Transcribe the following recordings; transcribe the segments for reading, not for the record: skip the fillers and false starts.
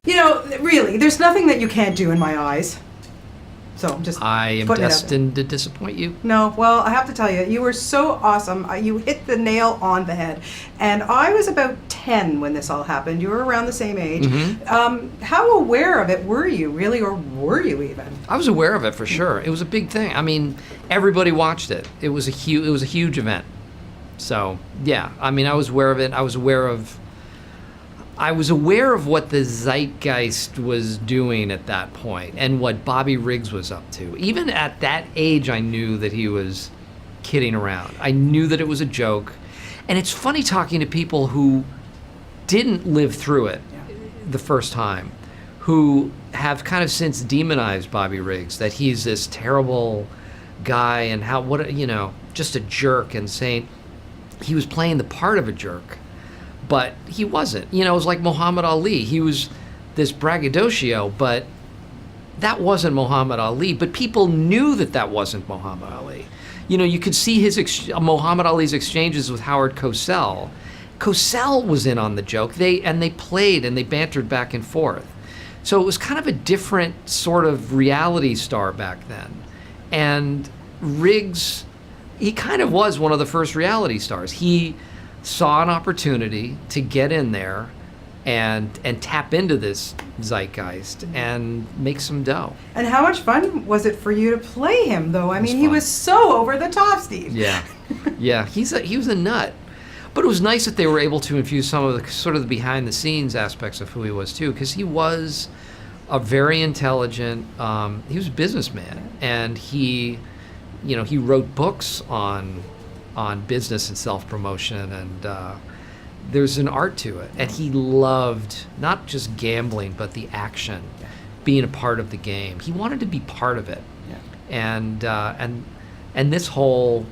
You know, really, there's nothing that you can't do in my eyes. So I'm just I am putting it out there. destined to disappoint you. No, well, I have to tell you, you were so awesome. You hit the nail on the head. And I was about 10 when this all happened. You were around the same age. Mm-hmm. How aware of it were you, really, or were you even? I was aware of it for sure. It was a big thing. I mean, everybody watched it. It was a huge event. So yeah, I mean, I was aware of it. I was aware of what the zeitgeist was doing at that point and what Bobby Riggs was up to. Even at that age, I knew that he was kidding around. I knew that it was a joke. And it's funny talking to people who didn't live through it the first time, who have kind of since demonized Bobby Riggs, that he's this terrible guy and just a jerk, and saying he was playing the part of a jerk. But he wasn't. It was like Muhammad Ali. He was this braggadocio, but that wasn't Muhammad Ali. But people knew that wasn't Muhammad Ali. You could see Muhammad Ali's exchanges with Howard Cosell. Cosell was in on the joke. They played and they bantered back and forth. So it was kind of a different sort of reality star back then. And Riggs, he kind of was one of the first reality stars. He saw an opportunity to get in there and tap into this zeitgeist and make some dough. And how much fun was it for you to play him, though? I mean, he was so over the top, Steve. Yeah, yeah, he was a nut. But it was nice that they were able to infuse some of the sort of the behind the scenes aspects of who he was too, because he was a very intelligent. He was a businessman, and he wrote books on business and self-promotion, and there's an art to it. And he loved not just gambling, but the action, being a part of the game. He wanted to be part of it. Yeah. And this whole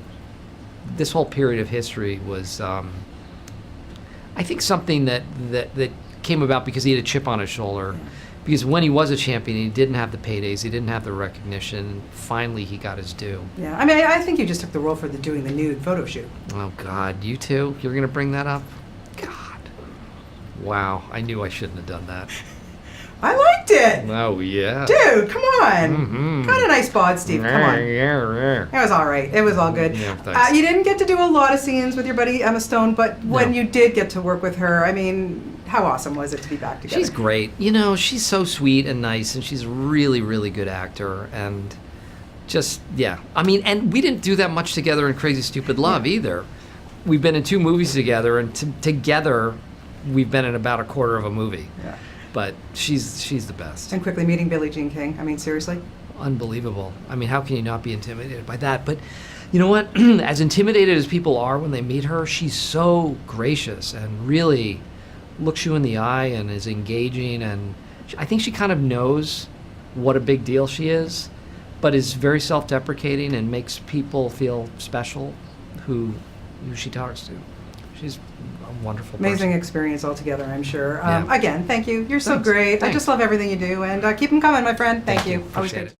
period of history was, I think, something that came about because he had a chip on his shoulder. Yeah. Because when he was a champion, he didn't have the paydays, he didn't have the recognition. Finally, he got his due. Yeah, I mean, I think you just took the role for doing the nude photo shoot. Oh, God, you too? You're going to bring that up? God. Wow, I knew I shouldn't have done that. I liked it. Oh, yeah. Dude, come on. Mm-hmm. Got a nice bod, Steve. Come on. Yeah. It was all right. It was all good. Yeah, thanks. You didn't get to do a lot of scenes with your buddy Emma Stone, but when you did get to work with her, I mean, how awesome was it to be back together? She's great. She's so sweet and nice, and she's a really, really good actor. And just, yeah. I mean, and we didn't do that much together in Crazy Stupid Love either. We've been in 2 movies together, and together we've been in about a quarter of a movie. Yeah. But she's the best. And quickly meeting Billie Jean King. I mean, seriously? Unbelievable. I mean, how can you not be intimidated by that? But you know what? As intimidated as people are when they meet her, she's so gracious and really looks you in the eye and is engaging. And I think she kind of knows what a big deal she is, but is very self-deprecating and makes people feel special who she talks to. She's a wonderful Amazing person. experience altogether, I'm sure. Yeah. Again, thank you. You're so Thanks. great. Thanks. I just love everything you do. And keep them coming, my friend. Thank you. Always Appreciate good. it.